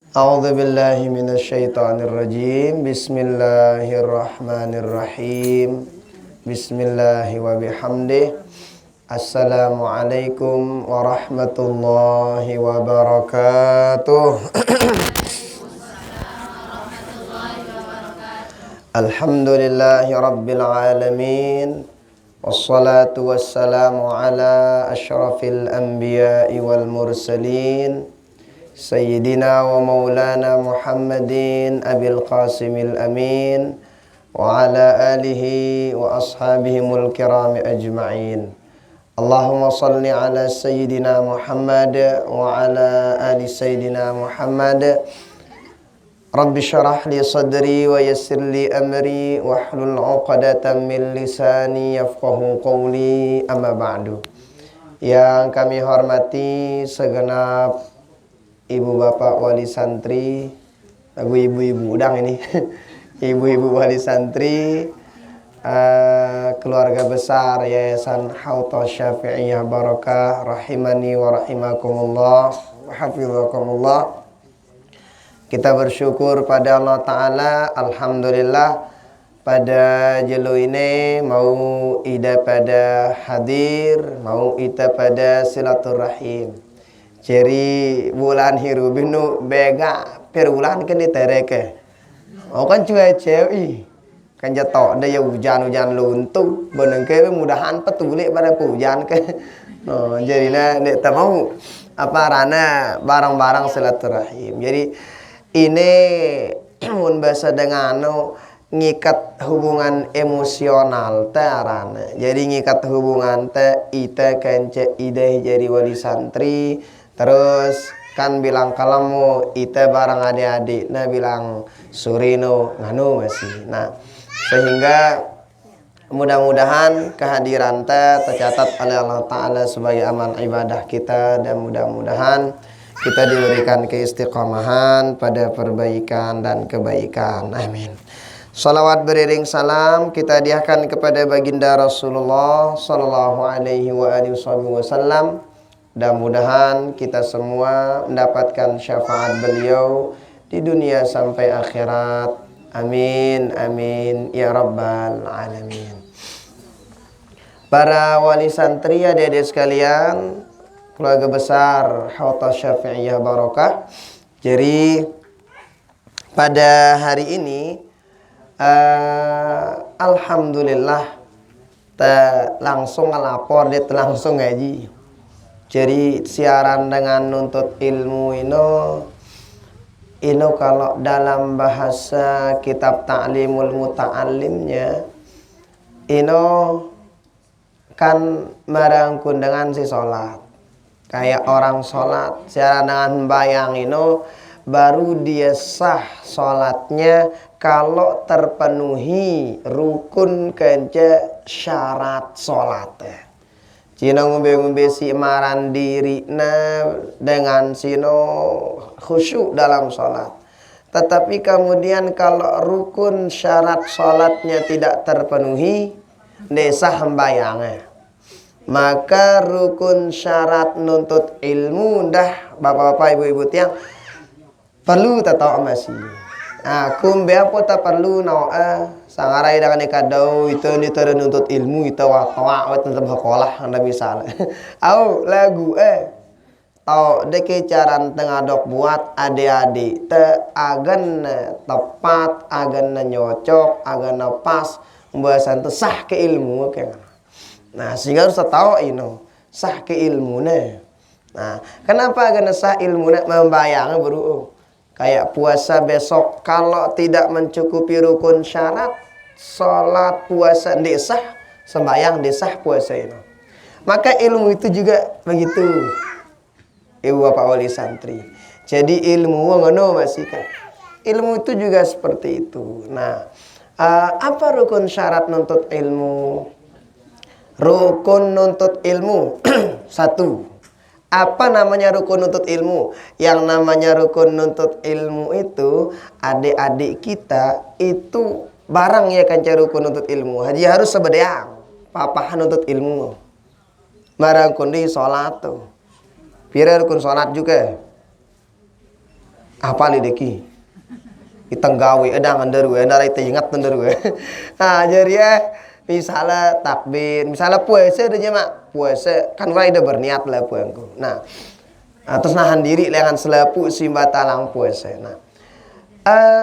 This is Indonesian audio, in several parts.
A'udzu billahi minasyaitonir rajim. Bismillahirrahmanirrahim. Bismillahi wa bihamdih. Assalamualaikum warahmatullahi wabarakatuh. Alhamdulillahi rabbil alamin. Wassalatu wassalamu ala asyrafil anbiya'i wal mursalin. Sayyidina wa maulana Muhammadin Abil Qasimil Amin wa ala alihi wa ashabihimul kirami ajma'in. Allahumma salli ala Sayyidina Muhammad wa ala ali Sayyidina Muhammad. Rabbi syarah li sadri wa yassir li amri wa hlul 'uqdatam min lisani yafqahu qawli, amma ba'du. Yang kami hormati segenap ibu bapak wali santri, ibu-ibu udang ini, ibu-ibu wali santri, keluarga besar Yayasan Hauthah Syafi'iyah Barakah, rahimani wa rahimakumullah, wa hafizakumullah. Kita bersyukur pada Allah Ta'ala, alhamdulillah pada jelo ini mau ida pada hadir, mau ida pada silaturahim. Jadi bulan hiru binu bega per bulan kan ditereke. Oh kan cuaca kan jatuh ada ya hujan luntur benengke mudahan petulik pada hujan ke. Oh jadilah nek tahu apa rana barang-barang silaturahim. Jadi ini mun bahasa dengan ngikat hubungan emosional teh arana. Jadi ngikat hubungan teh ite kence ide jadi wali santri. Terus kan bilang kalau ite barang adik-adik, nah bilang surino nganu masih. Nah sehingga mudah-mudahan kehadiran teh tercatat oleh Allah Ta'ala sebagai amal ibadah kita, dan mudah-mudahan kita diberikan keistiqomahan pada perbaikan dan kebaikan. Amin. Salawat beriring salam kita hadiahkan kepada baginda Rasulullah sallallahu alaihi wa alihi wasallam. Mudah-mudahan kita semua mendapatkan syafaat beliau di dunia sampai akhirat. Amin, amin, ya rabbal alamin. Para wali santri, adik-adik sekalian, keluarga besar Hauthah Syafi'iyah Barakah. Jadi pada hari ini alhamdulillah langsung ngelapor, dia langsung ngaji. Jadi siaran dengan nuntut ilmu ini kalau dalam bahasa kitab Ta'limul Muta'allimnya ini kan merangkul dengan si sholat. Kayak orang sholat siaran dengan bayang ini baru dia sah sholatnya kalau terpenuhi rukun kence syarat sholatnya. Cina ngombe-ngombe si maran diri dengan sino khusyuk dalam sholat. Tetapi kemudian kalau rukun syarat sholatnya tidak terpenuhi, desa hembayangnya. Maka rukun syarat nuntut ilmu dah bapak-bapak ibu-ibu tiang perlu tahu masih. Kumbe apa tak perlu sangarai dengan ikadau itu nuntut ilmu itu wawat tentang sekolah anda bisa. Au lagu tau deke caran tengah dok buat adik-adik te agan tepat, agan nyocok, agan pas pembahasan tu sah ke ilmu kan. Nah sehingga harus tahu ini sah ke ilmu Nah kenapa agan sah ilmu membayang baru kayak puasa besok kalau tidak mencukupi rukun syarat, sholat puasa desah, sembahyang desah puasa ini. Maka ilmu itu juga begitu, ibu bapak wali santri. Jadi ilmu ngono masih kan. Ilmu itu juga seperti itu. Nah, apa rukun syarat nuntut ilmu? Rukun nuntut ilmu satu. Apa namanya rukun nuntut ilmu? Yang namanya rukun nuntut ilmu itu adik-adik kita itu barang ya kan rukun nuntut ilmu. Haji harus sebedeang papahan nuntut ilmu. Barang kundi sholat tuh. Pira rukun sholat juga. apa lideki kita gawe edang anderu ndara itu ingat anderu. Nah jadi ya misalnya takbir, misalnya puasa aja mak puasa kan udah berniat lah puangku. Nah terus nahan diri lengan selepu si batalang puasa. Nah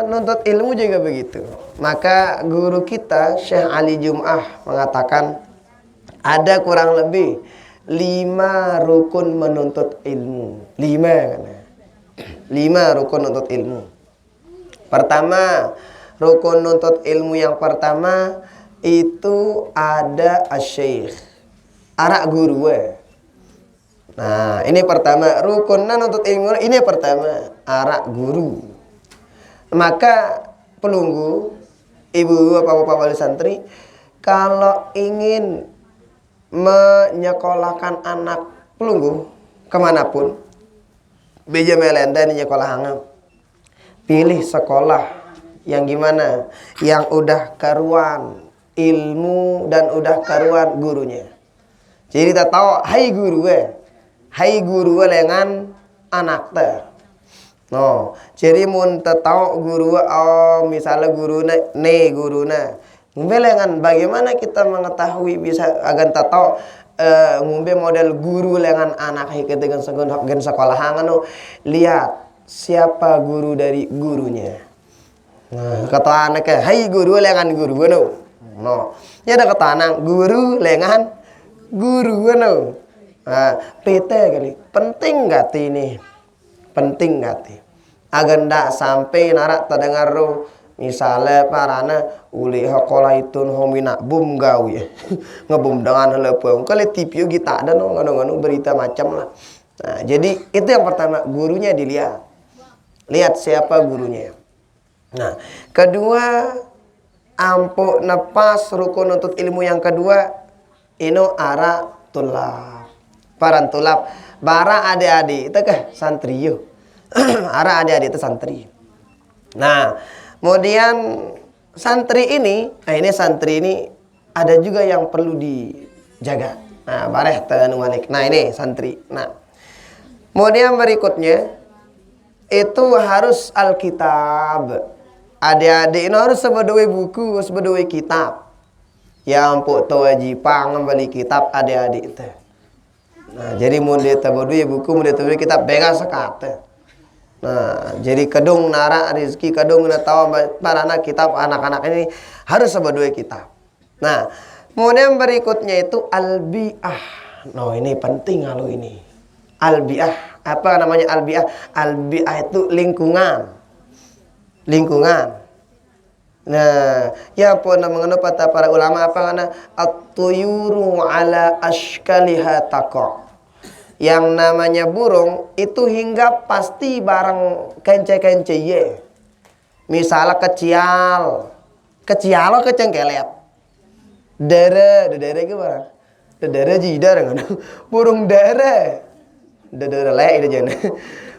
nuntut ilmu juga begitu. Maka guru kita Syekh Ali Jum'ah mengatakan ada kurang lebih 5 rukun menuntut ilmu. 5 kan? 5 rukun menuntut ilmu. Pertama, rukun menuntut ilmu yang pertama itu ada asy-syekh. Arak guru. Nah, ini pertama rukun menuntut ilmu ini pertama, arak guru. Maka pelunggu, ibu bapak wali santri kalau ingin menyekolahkan anak pelunggu kemanapun beja melenda di nyekolah hangat, pilih sekolah yang gimana, yang udah karuan ilmu dan udah karuan gurunya. Jadi kita tahu hai guru lengan anak teh. No, jadi mun tahu guru misalnya guruna ngumbe bagaimana kita mengetahui bisa agan tahu ngumbe model guru lengan anak dengan sekolah hangan lihat siapa guru dari gurunya. Nah, kata anaknya, hai guru lengan guru no. Ya ada kata anak guru lengan guru Nah, PT kali penting gak ini? Penting gak agar ndak sampai narak terdengar misalnya parana uli hakola itu homina bum gawi ngebum dengan lepung kali TV kita ada nganu berita macam lah. Nah, jadi itu yang pertama gurunya dilihat, lihat siapa gurunya. Nah, kedua ampu nepas rukun untuk ilmu yang kedua ino ara tulab parantulab bara adik-adik itu kah santri yo. Ara adik-adik itu santri. Nah, kemudian santri ini ada juga yang perlu dijaga. Nah, bareh tanu malik. Nah, ini santri. Nah, kemudian berikutnya itu harus Alkitab. Adik-adik ini harus sebedoi buku, sebedoi kitab. Ya ampun tawajipang ngembali kitab adik-adik itu. Nah, jadi mun dia tabodoi buku, mun dia tabodoi kitab bega sekate. Nah, jadi kedung nara rezeki kedung na tahu para anak kitab anak-anak ini harus sebedua kitab. Nah, kemudian berikutnya itu albiah. Nah, ini penting kalau ini. Albiah, apa namanya albiah? Albiah itu lingkungan. Lingkungan. Nah, ya pun mengenai kata para ulama apa karena at-tuyuru ala ashkaliha taqa. Yang namanya burung itu hinggap pasti barang kence-kence ye. Misalnya kecial lo kecengkelet. Dere ke barang. Dere jidar kan. Burung dere. Dere le itu jen.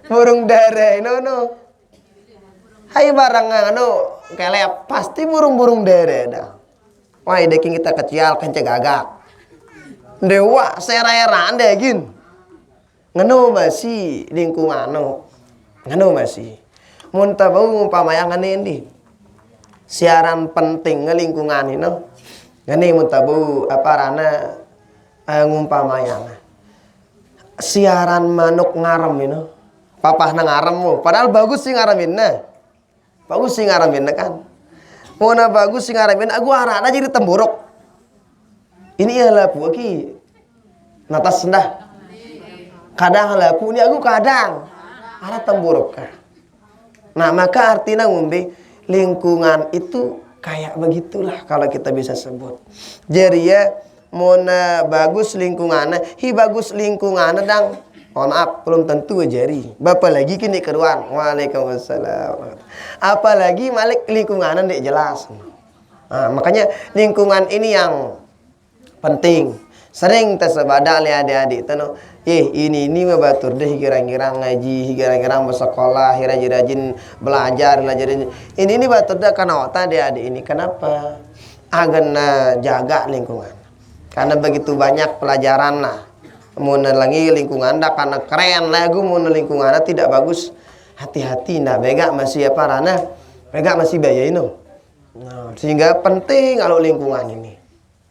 Burung dere no. Hai barang kelep pasti burung-burung dere dah. Wah, deking kita kecial kence gagak. Dewa seraya deh gin. Nganu masih lingkungan nganu masih muntah bau ngumpamayangan ini siaran penting ngelingkungan ini ngani muntah bau apa rana ngumpamayang siaran manuk ngarem ini papah ngarem padahal bagus sih ngareminna kan mana bagus sih ngaremin aku arana jadi temburuk ini adalah buki natas sendah kadang laku ini aku kadang ada temburuk. Nah, maka artinya ngumbi lingkungan itu kayak begitulah kalau kita bisa sebut. Jadi ya mona bagus lingkungannya, bagus lingkungannya dang. Mohon maaf belum tentu jari. Bapak lagi kini keruan. Waalaikumsalam. Apalagi malik lingkungannya tidak jelas. Nah, makanya lingkungan ini yang penting. Sering tersebada oleh adik-adik tano. Ini mah batur deh kira-kira ngaji, kira-kira bersekolah, rajin belajar. Ini batur deh karena otak adik-adik ini. Kenapa? Agar jaga lingkungan. Karena begitu banyak pelajaran lah. Mau lagi lingkungan dah karena keren lagu mau lingkungan tidak bagus. hati-hati ndak begak masih apa rana begak masih biaya ini. Nah, sehingga penting kalau lingkungan ini.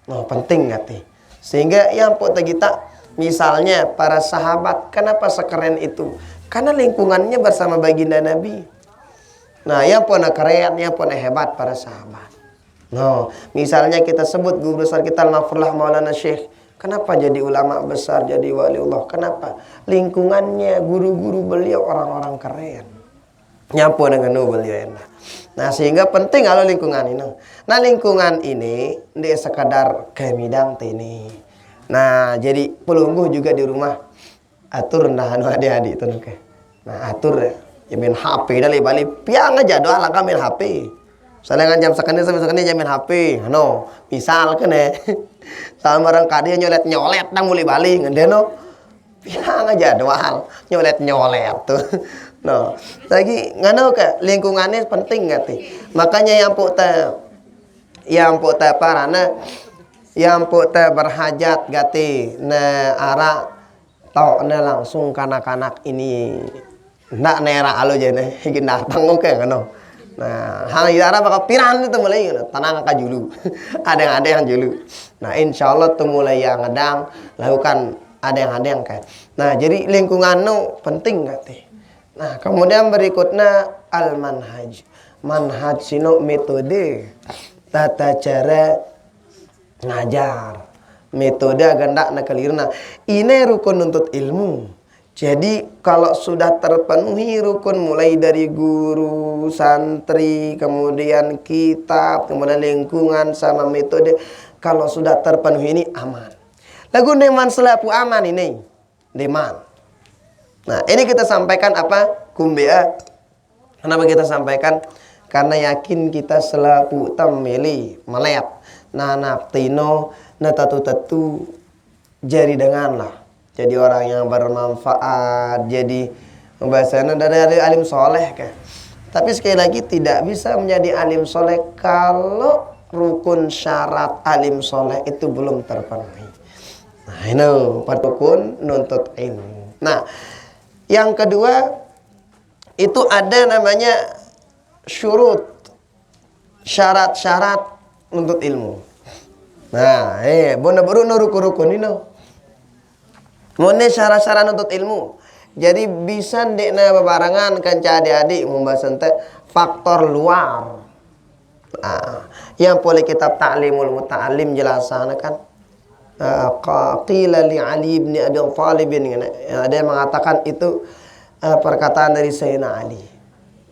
Nah, penting ngerti. Sehingga yang pot kita misalnya para sahabat kenapa sekeren itu? Karena lingkungannya bersama baginda Nabi. Nah, yang pun keren, yang pun hebat para sahabat. Nah, misalnya kita sebut guru besar kita Al-Mafurlah Maulana Syekh. Kenapa jadi ulama besar, jadi waliullah? Kenapa? Lingkungannya, guru-guru beliau orang-orang keren. Nyampu dengan beliau enak. Nah, sehingga penting kalau lingkungan ini. Nah, lingkungan ini dia sekadar kemidang ini. Nah, jadi pelungguh juga di rumah atur nah adik-adik itu oke. Nah, atur ya main HP dari balik piang aja doa lah main HP. Soalnya kan jam sekali sampai sekali main HP. No, misal kan ya. Sama orang kadi nyolet nang mulai balik ngendeno. Piang aja doa nyolet tuh. No, lagi ngano ke lingkungannya penting nggak sih? Makanya yang pota parana yang pota berhajat gati na ara tau na langsung kanak-kanak ini ndak nera alo jene hingga datang oke ngano. Nah, hal idara bakal piran itu mulai tenang ka julu. Ada yang julu. Nah, insya Allah tuh mulai yang ngedang lakukan ada yang kan. Nah, jadi lingkungan nu penting nggak sih? Nah, kemudian berikutnya al-manhaj. Manhaj sino metode tata cara ngajar. Metode agak ndak kelirna. Ini rukun nuntut ilmu. Jadi kalau sudah terpenuhi rukun mulai dari guru, santri, kemudian kitab, kemudian lingkungan sama metode, kalau sudah terpenuhi ini aman. Lagu deman selapu aman ini. Deman. Nah, ini kita sampaikan apa? Kumbea. Kenapa kita sampaikan? Karena yakin kita selapu tameli melet. Nah, naktino natatu jadi denganlah. Jadi orang yang bermanfaat, jadi bahasanya dari alim soleh kan. Tapi sekali lagi tidak bisa menjadi alim soleh kalau rukun syarat alim soleh itu belum terpenuhi. Nah, ini rukun nuntut ilmu. Nah, yang kedua itu ada namanya syurut, syarat-syarat nuntut ilmu. Nah, bona baru rukun-rukun ini. Mone syarat-syarat nuntut ilmu. Jadi bisa ndekna bebarengan kanca adik-adik membahas faktor luar. Nah, yang boleh kitab Ta'limul Muta'allim jelasan kan. Qila li Ali bin Abi Thalib, ada yang mengatakan itu perkataan dari Sayyidina Ali.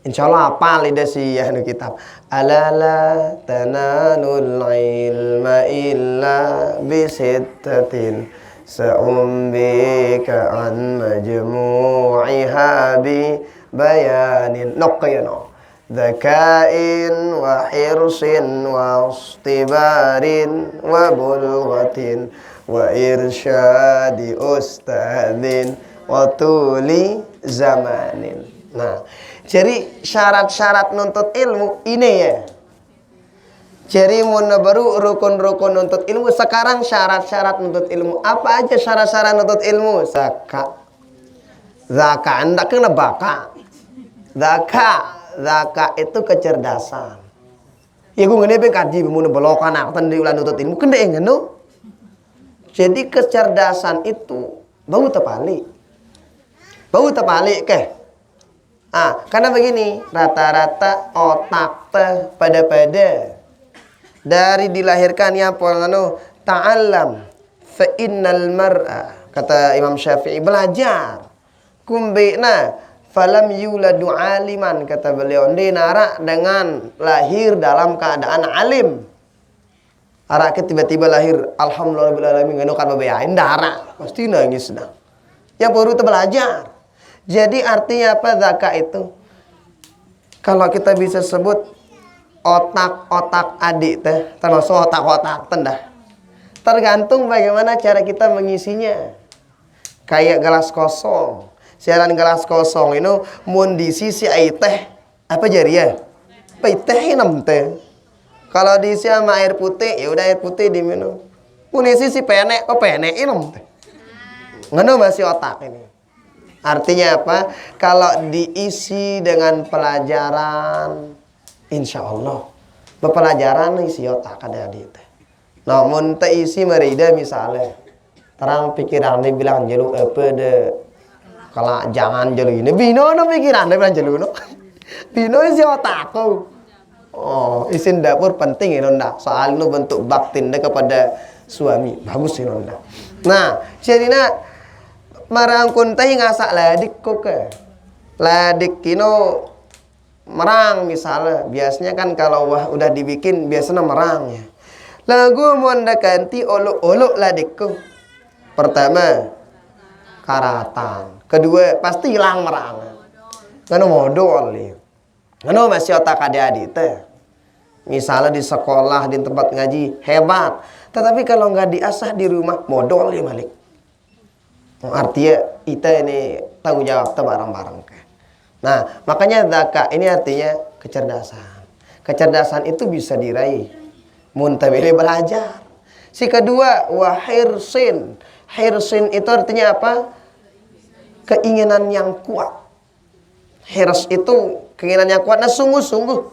Insyaallah apa lidah si ahli kitab. Alala tanalul ilma illa bisittatin. Sa'umbika an majmu'iha bi bayanin naqyano dzakain wa hirsin wa istibarin wa bulghatin wa irsyadi ustadzin wa tuli zamanin. Nah, jadi syarat-syarat nuntut ilmu ini ya. Jadi baru rukun-rukun nuntut ilmu. Sekarang syarat-syarat nuntut ilmu. Apa aja syarat-syarat nuntut ilmu? Zakat. Zakat hendak kena baka. Zakat itu kecerdasan. Ya gue ngene kaji mun belokan anak tadi ulah nuntut ilmu kende engeno. Jadi kecerdasan itu bau tepalik. Bau tepalik ke. Karena begini, rata-rata otak teh pada dari dilahirkan ya pengano ta'allam fa innal mar'a, kata Imam Syafi'i, belajar. Kumbina falam yuladu aliman, kata beliau, dinara dengan lahir dalam keadaan alim. Arak tiba-tiba lahir alhamdulillahirabbil alamin ngono kan babeain dara pasti nangis dah. Yang baru itu belajar. Jadi artinya apa zakat itu? Kalau kita bisa sebut otak-otak adik teh termasuk otak-otak tendah. Tergantung bagaimana cara kita mengisinya. Kayak gelas kosong. Siaran gelas kosong ini mun diisi air teh apa jari ya? Pai teh enam teh. Kalau diisi sama air putih, ya udah air putih diminum. Mun diisi si penek, kok penek enam teh. Ngono masih otak ini. Artinya apa? Kalau diisi dengan pelajaran, insya Allah pelajaran isi otak ada di itu. Namun terisi merida misalnya, terang pikiran dia bilang jelu apa de, kalau jangan jelu ini, bino no pikiran dia bilang jelu no, bino isi otakku. Oh, isin dapur penting ya nonda, soal itu bentuk baktin dia kepada suami, bagus ya nonda. Nah, jadi nak marang kuntai ngasak ladik kok ke ladik kino merang misalnya biasanya kan kalau udah dibikin biasanya merang ya lagu monda ganti olok-olok ladikku pertama karatan kedua pasti hilang merang ngano modal nih ngano masih otak adik-adik teh misalnya di sekolah di tempat ngaji hebat tetapi kalau nggak diasah di rumah modal ya malik. Artinya kita ini tanggung jawab bareng-bareng. Nah, makanya zaka ini artinya kecerdasan. Kecerdasan itu bisa diraih. Muntabili belajar. Si kedua, wahirsin. Hirsin itu artinya apa? Keinginan yang kuat. Hirs itu keinginan yang kuat. Nah, sungguh-sungguh.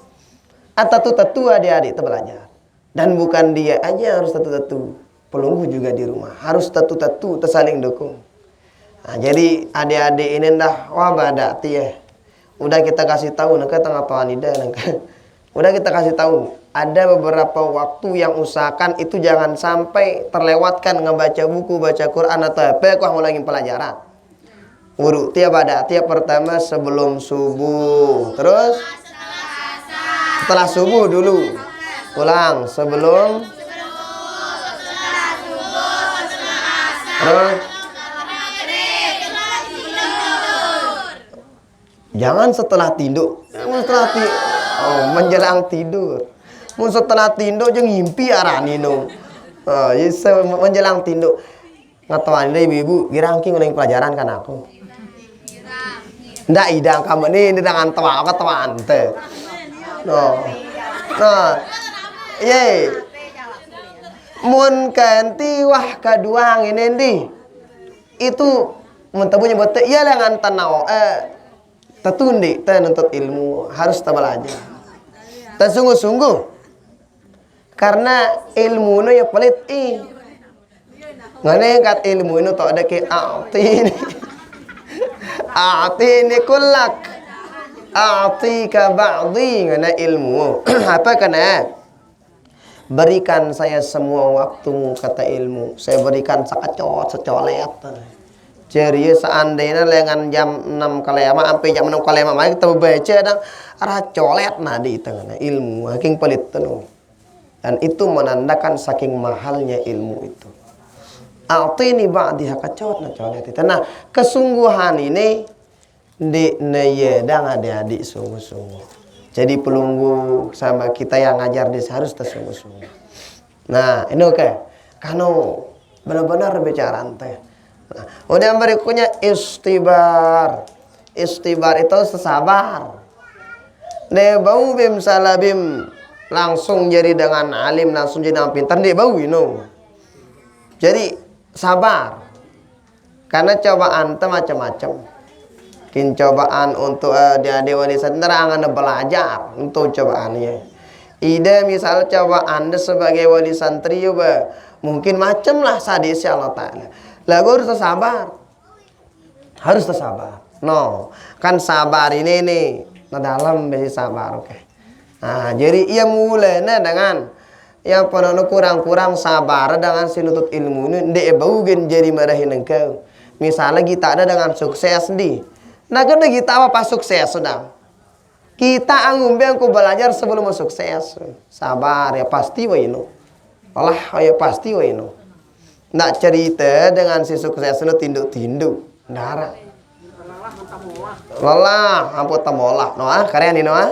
Atatu-tatu adik-adik itu belajar. Dan bukan dia aja harus tatu-tatu. Pelunggu juga di rumah. Harus tatu-tatu, tersaling dukung. Nah, jadi adik-adik ini dah wah badak ya. Udah kita kasih tahu nak tengah tuanida nak. Udah kita kasih tahu ada beberapa waktu yang usahakan itu jangan sampai terlewatkan ngebaca buku, baca Quran atau apa kok ngulangin pelajaran. Wudhu tiap badak tiap pertama sebelum subuh. Terus setelah subuh dulu. Ulang sebelum terus jangan setelah tidur. Menjelang tidur. Mun setelah tidur jeung ngimpi arani no. Menjelang tidur. Ngatuan deui ibu, girangking ulang pelajaran kan aku. Ndak idang kamu ini dengan tua teh. No. Nah. Ye. Mun kanti wah kaduang ini ndi. Itu mun tabunya bote ieu lengan tanau tetundi, nuntut ilmu harus belajar. Dan sungguh-sungguh, karena ilmu itu ya pelit ngane kat ilmu itu tak ada ke ati ini kulak, ati ka ba'di ngane ilmu. Apa kena? Berikan saya semua waktumu kata ilmu. Saya berikan sakacot secolet. Jadi seandainya lengan jam 6 kalema sampai jam 6 kalema mari kita baca dan arah colet di tengah ilmu saking pelit tuh. Dan itu menandakan saking mahalnya ilmu itu. A'tini ba'diha kacot na colet itu. Nah, kesungguhan ini di neyedang adik-adik sungguh-sungguh. Jadi pelunggu sama kita yang ngajar di harus tersungguh-sungguh. Nah, ini oke. Kano benar-benar bicara teh. Nah, udah berikutnya istibar. Istibar itu sesabar. Dia bau bim salabim langsung jadi dengan alim, langsung jadi dengan pintar. Dia bauino. Jadi sabar. Karena cobaan itu macam-macam. Kin cobaan untuk adik-adik wanita nerangan belajar untuk cobaannya. Ide misal cobaan sebagai wali santri juga mungkin macam lah sadisnya Allah Ta'ala. Lagu harus tersabar. Harus tersabar. No, kan sabar ini nih, nah dalam besi sabar, oke. Nah, jadi ia mulainya dengan yang penuh kurang-kurang sabar dengan sinutut ilmu ini, ndek baugen jadi marahin engkau. Misalnya kita ada dengan sukses di, nah kan kita apa sukses sedang. Kita angumbe aku belajar sebelum sukses. Sabar ya pasti waino. Allah ya pasti waino. Nak cerita dengan si sukses itu tinduk-tinduk darah. Lelah, ampun tamolah. Noah, keren ini Noah.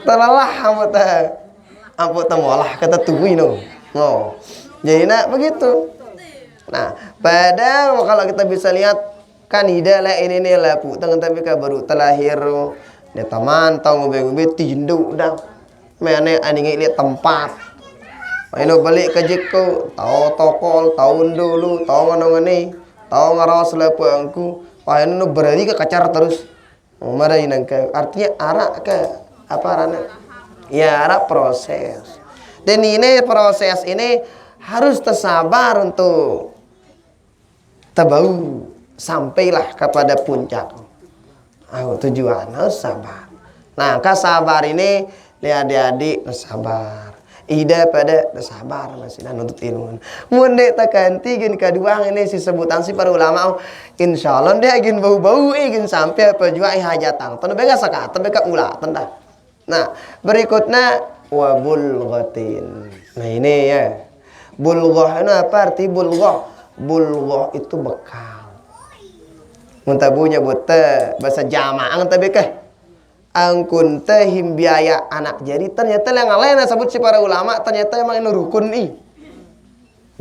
Terlelah ampun tamolah kata tunggu ini. No. Jadi nak begitu. Nah, padahal kalau kita bisa lihat kan idalah ini nih lah pu tangan tapi baru terlahir dia taman tahu ngube-ngube tinduk dah. Mana aning lihat tempat. Ini balik ke jiko, tahu tokol, tahun dulu, tahu mana ni, tahu ngaros lepengku pahen nu berari ke kacar terus marahin ke artinya arak ke apa arana ya arak proses dan ini proses ini harus tersabar untuk terbau sampailah kepada puncak tujuan harus sabar. Nah kesabar ini lihat adik-adik sabar ida pada sabar masih dan untuk ilmu munde tekanti gin kedua ini si sebutan si para ulama insyaallah dia gin bau-bau gin sampai perjuai hajatan tanda bega sakat bega ulah tanda. Nah berikutnya wa bulghatin. Nah ini ya bulghah itu apa arti bulghah? Bulghah itu bekal muntabunya buta bahasa jamaah tapi kah angkun tehim biaya anak jadi ternyata yang lain sebut si para ulama ternyata emang ini rukun nih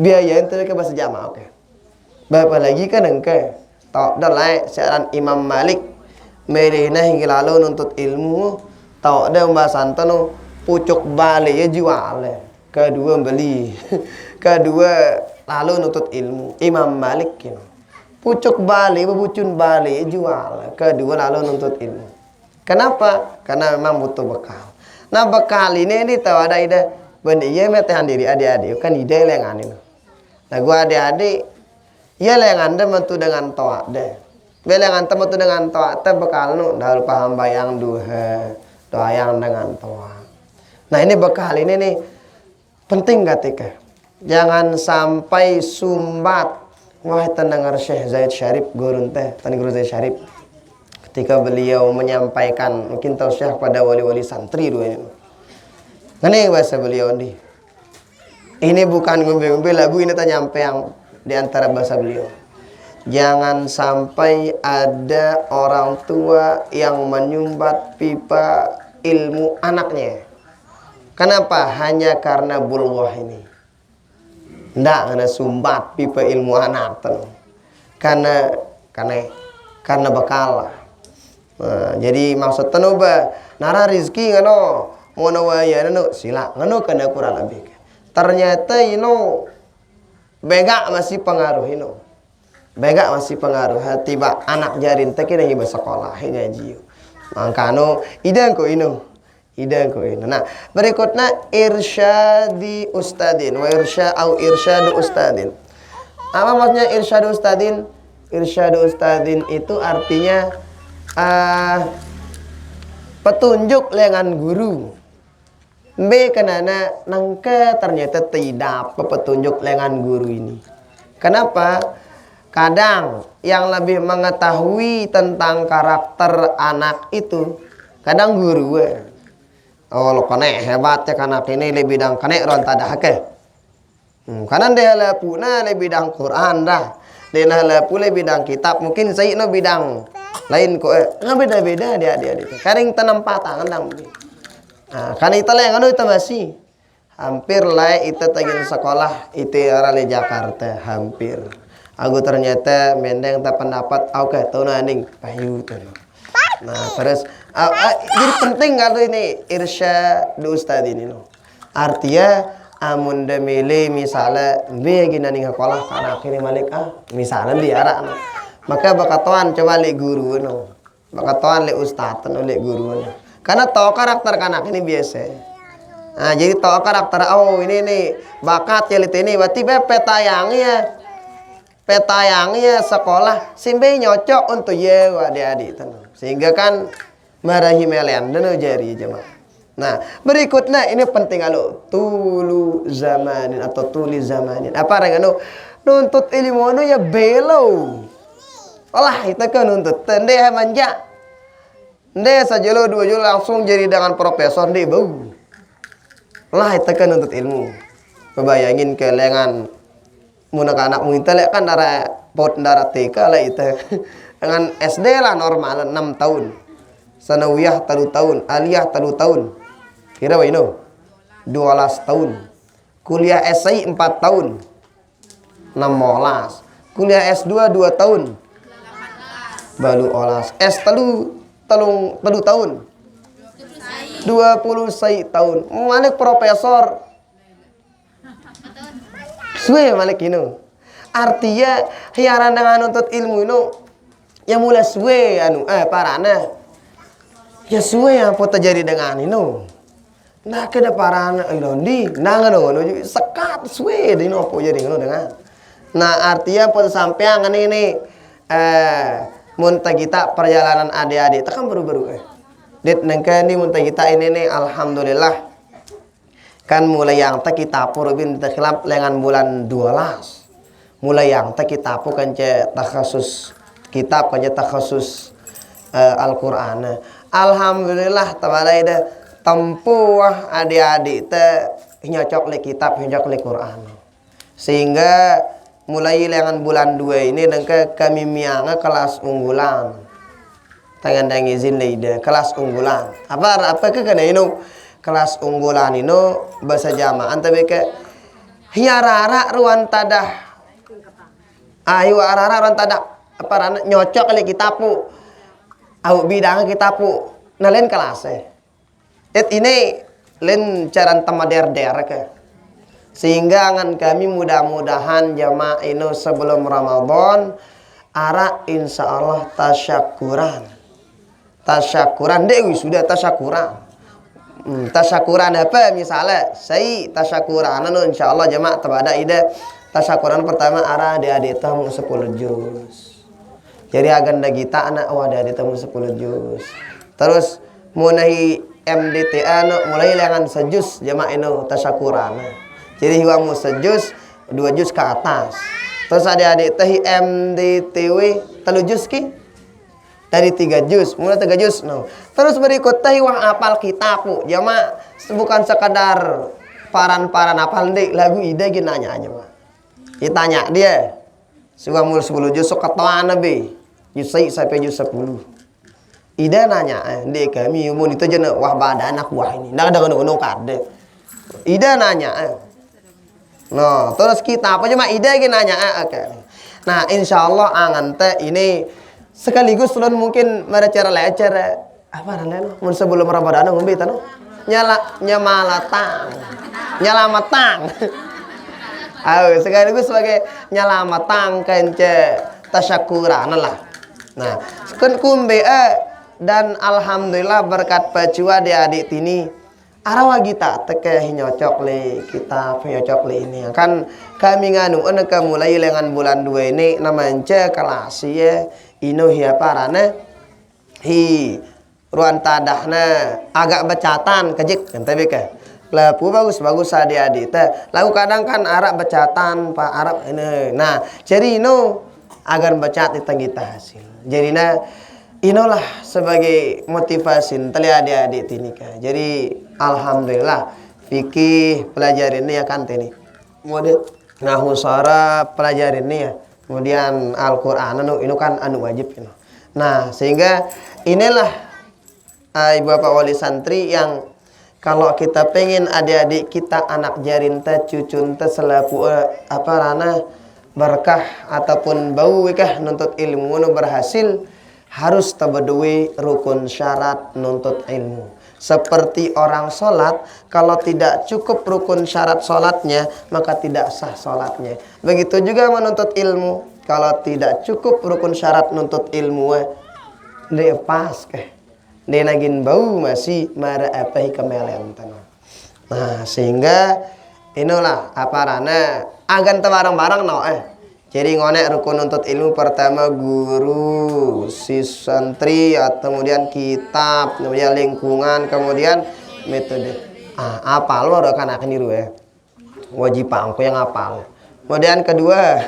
biaya itu ke bahasa jamaah oke berapa lagi kan engke tak ada lah seorang Imam Malik mereka hingga lalu nuntut ilmu tak ada pembahasan tu pucuk balik ya jual kedua beli kedua lalu nuntut ilmu Imam Malik you know. Pucuk balik bebucun balik jual kedua lalu nuntut ilmu. Kenapa? Karena memang butuh bekal. Nah bekal ini tahu ada ide benda iya metehan diri adik-adik kan ide lengan ini. Nah gua adik-adik iya lengan deh mentu dengan toa deh. Belengan temu tu dengan toa teh bekal nu dahulu paham bayang duha doa yang dengan toa. Nah ini bekal ini nih penting ketika jangan sampai sumbat. Wah dengar Syekh Zaid Syarif gurun teh tani guru Zaid Syarif ketika beliau menyampaikan mungkin tausiah pada wali-wali santri dua ini. Ini bahasa beliau nih. Ini bukan ngombe-ngombe lagu ini tak nyampe yang di antara bahasa beliau. Jangan sampai ada orang tua yang menyumbat pipa ilmu anaknya. Kenapa? Hanya karena bulghah ini. Ndak kena sumbat pipa ilmu anak tuh. Karena bekal. Nah, jadi maksud tenuba nara rizki ngano mono waya ngano sila ngano kena kurang lebih. Ternyata ino bega masih pengaruh ino. Bega masih pengaruh tiba anak jarin teh kira hiba sekolah ngaji. Mangkano idang ko ino. Nah, berikutnya irsyadi ustadin wa irsyadu ustadin. Apa maksudnya irsyadu ustadin? Irsyadu ustadin itu artinya petunjuk lengan guru. B kenana nangke ternyata tidak petunjuk lengan guru ini. Kenapa? Kadang yang lebih mengetahui tentang karakter anak itu kadang guru. Oh lo kene hebatnya kanak ini lebih bidang kene ron tadah ke. Kanan dia le puna le bidang Quran dah. Dia le pula bidang kitab mungkin saya no bidang lain kok. Beda-beda dia. Karing tanam patang ndang. Nah, kan itu lah yang itu masih hampir lah itu tagin sekolah itu arah di Jakarta hampir. Aku ternyata mendeng tak pendapat oke tahu naning payu tuh. Nah terus jadi penting kalau ini irsyadu ustad ini no. Artinya amun de milih misalnya begini nih sekolah karena akhirnya malik misalnya diarak no. Maka bakatuan coba li guru no. Bakatuan li ustad no li guru no. Karena tahu karakter kanak ini biasa. Nah jadi tahu karakter ini nih bakat ya ini berarti petayangnya sekolah simbe nyocok untuk ye adik-adik tenang. Sehingga kan marahi melian dan jari jemaah. Nah berikutnya ini penting kalau tulu zamanin atau tuli zamanin. Apa orang nuntut ilmu ya belo. Olah itu kan nuntut tende manja. Nde saja lo 2 jul langsung jadi dengan profesor di bau. Lah itu kan nuntut ilmu. Kebayangin kelengan munak anak muinta lek kan darah pot darah TK lah itu. Dengan SD lah normal 6 tahun. Sanawiyah 3 tahun, aliyah 3 tahun. Kira waino 12 tahun. Kuliah SI 4 tahun. 16. Kuliah S2 2 tahun. 18. Baru olas. S3 telung tahun. 20 tahun. Malik profesor. Suwe malik ino. Artinya hiaran dengan nuntut ilmu itu ya mulai suwe parana ya suwe yang apa terjadi dengan itu. Nah kena parana ilondi nah ngono sekat suwe di nopo jadi ngono dengan. Nah artinya apa sampean ini muntah kita perjalanan adik-adik tekan baru-baru dit nengke ini muntah kita ini nih alhamdulillah kan mulai yang tak kita purubin terkhilaf dengan bulan 12 mulai yang tak kita kan takhasus kitab kan takhasus Al-Qur'an alhamdulillah tabalai dah tempuh adik-adik teh nyocok le kitab nyocok le Qur'an sehingga mulai lengan bulan 2 ini nengke kami mianga kelas unggulan tangan dan izin ide kelas unggulan apa ke kana ino kelas unggulan ino bahasa jamaah tapi ke hiarara ruan tadah ayo arara ruan tadah apa nyocok le kitapu au bidang kitapu nah lain kelas ini lain caran tamader-der ke sehingga angan kami mudah-mudahan jamaah ino sebelum Ramadan ara insyaallah tasyakuran dewi sudah tasyakuran apa misalnya saya tasyakuran insyaallah jamaah tabada ide tasyakuran pertama ara adik-adik tamu 10 juz jadi agenda kita anak adik-adik tamu 10 juz terus mulai MDTA mulai lengan sejus jamaah ino tasyakuran jadi hiwamu sejus 2 juz ke atas terus adik-adik teh MDTW 3 juz ki dari 3 juz mulai 3 juz no. Terus berikut teh wang apal kitab jamaah bukan sekadar paran apal dek lagu ide gini nanya aja mah ditanya dia suka mul 10 juz sok ketoana be juz sampai juz 10 ide nanya dek kami mun itu jeuna wah badan anak wah ini nah ada ngono kade ide nanya no terus kita apa cuma ide gini nanya oke nah insyaallah angan teh ini sekaligus ulun mungkin ada cara lecer apa namanya mun sebelum Ramadan ngombe tanu nyelamatang ayo sekaligus sebagai nyelamatang kence tasyakuran lah nah kan kumbe dan alhamdulillah berkat pacua adik tini arawa kita teke nyocok le kita nyocok le ini kan kami nganu ke mulai lengan bulan 2 ini namanya kelas ya ino hiya parana hi ruan tadahna agak becatan kejik ente beke lapu bagus adik-adik teh lalu kadang kan Arab becatan pak Arab ini nah jadi ino agar becat itu kita hasil jadi inolah sebagai motivasi tali adik-adik tinika jadi alhamdulillah fikih pelajarin ini ya kan tini model nahu sara pelajarin ini ya kemudian Al-Qur'an ini kan anu wajib you know. Nah sehingga inilah ibu bapak wali santri yang kalau kita pengen adik-adik kita anak jarinta cucunta selaku apa rana berkah ataupun bau kah nuntut ilmu berhasil harus tabadui rukun syarat nuntut ilmu. Seperti orang sholat, kalau tidak cukup rukun syarat sholatnya, maka tidak sah sholatnya. Begitu juga menuntut ilmu. Kalau tidak cukup rukun syarat nuntut ilmu, dia pas keh. Dia nagin bau masih mara apa kemelen. Nah, sehingga inilah apa rana agan barang-barang no Jadi ngonek rukun nuntut ilmu pertama guru, si santri, atau kemudian kitab, kemudian lingkungan, kemudian metode. Apal lo udah kan akan niru ya. Wajib pangku yang apal. Kemudian kedua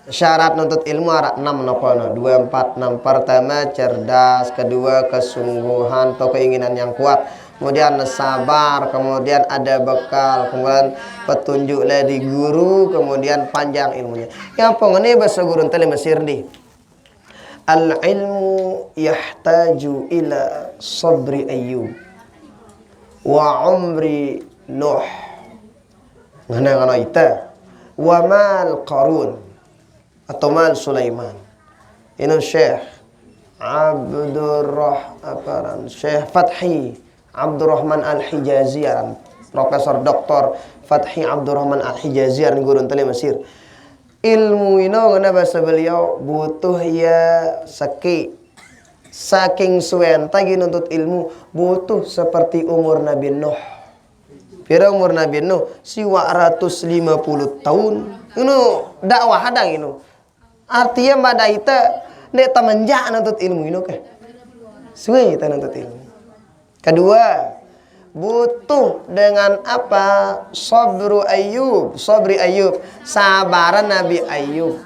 syarat nuntut ilmu ada 6 nopono 2, 4, 6. Pertama cerdas, kedua kesungguhan atau keinginan yang kuat. Kemudian sabar, kemudian ada bekal, kemudian petunjuk dari guru, kemudian panjang ilmunya. Yang pengene bahasa guru tali Mesir di. Al ilmu yahtaju ila sabri Ayyub wa umri Nuh. Ngana ita wa mal Qarun atau mal Sulaiman. Ini Syekh Syekh Fathi Abdurrahman Al-Hijazian, Profesor Dr. Fathi Abdurrahman Al-Hijazian guru tali Mesir. ilmu ino ngana bahasa beliau butuh ya saking suwenta gini nuntut ilmu butuh seperti umur Nabi Nuh. Pira umur Nabi Nuh 150 tahun. Inu dakwah hadang inu. Artinya pada ita nek tamenjak nuntut ilmu inu ke. Suwe ita nuntut ilmu. Kedua, butuh dengan apa? Sabri Ayub, sabaran Nabi Ayub.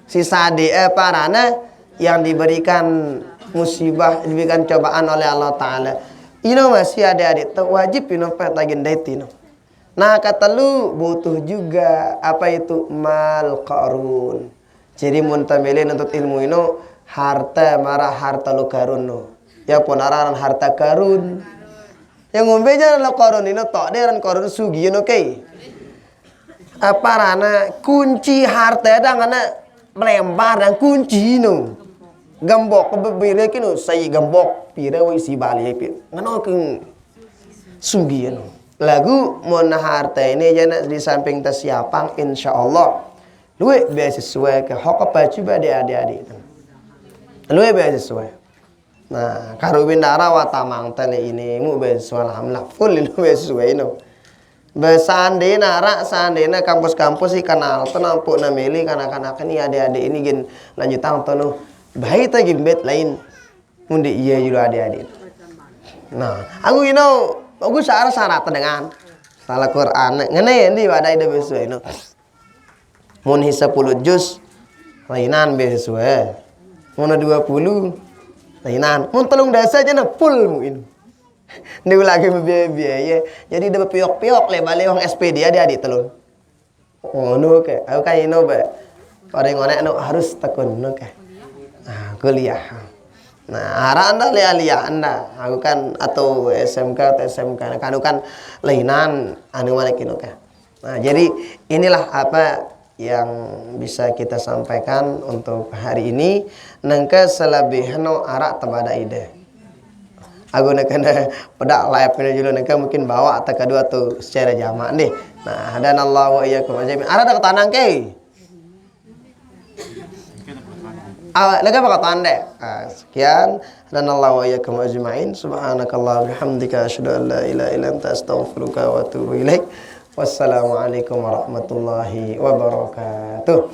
Sisa dia parana yang diberikan musibah, diberikan cobaan oleh Allah Ta'ala. Ino masih adik-adik wajib ino petagin daitino. Nah kata lu butuh juga apa itu mal qarun. Jadi muntamilin untuk ilmu ino harta marah harta lu karun no. Ya ponaran harta karun. Yang ngombe jangan lo korun ini tok deran korun sugi no kei. Apa rana kunci harta dah ngana melembar dan kunci no. Gambok bebire kino saya gambok pira woi si bali pir. Ngano keng sugi no. Lagu mon harta ini jangan di samping tersiapang insyaallah. Luwe beasiswa ke hok apa coba adik-adik. Luwe beasiswa. Nah, karubin darah watamang tele ini mu beasiswa alhamdulillah full ini beasiswa ini. Besandena rak sandena kampus-kampus sih kenal tenampuk nameli kanak-kanak ini adik-adik ini gin lanjutan tono baik ta gimbet lain mundi iya juga adik-adik. Nah, aku aku syarat dengan salah Quran ngene ndi wadai de beasiswa ini. Mun hisa 10 juz lainan beasiswa. Mun 20 lainan. Mun 3 dasa aja na full mu ini. Dia lagi biaya. Jadi dia piok-piok le balik wong SPD adik-adik telun. Oh no ke. Aku kan ino be. Orang ngonek no harus tekun no ke. Nah, kuliah. Nah, arah anda lihat anda. Aku kan atau SMK atau SMK. Kan aku kan lainan anu mana kino ke. Nah, jadi inilah apa yang bisa kita sampaikan untuk hari ini. Nengke selebihnya arak tabada ide. Aku nak kena pedak live ini juga nengke mungkin bawa atau kedua tu secara jamak nih. Nah, dan Allah wa iyyakum ajmain. Ada tanang ke? Nengke pakai tanda. Sekian dan Allah wa iyyakum ajmain. Subhanakallah bihamdika asyhadu an la ilaha illa anta astaghfiruka wa atubu ilaik. Wassalamualaikum warahmatullahi wabarakatuh.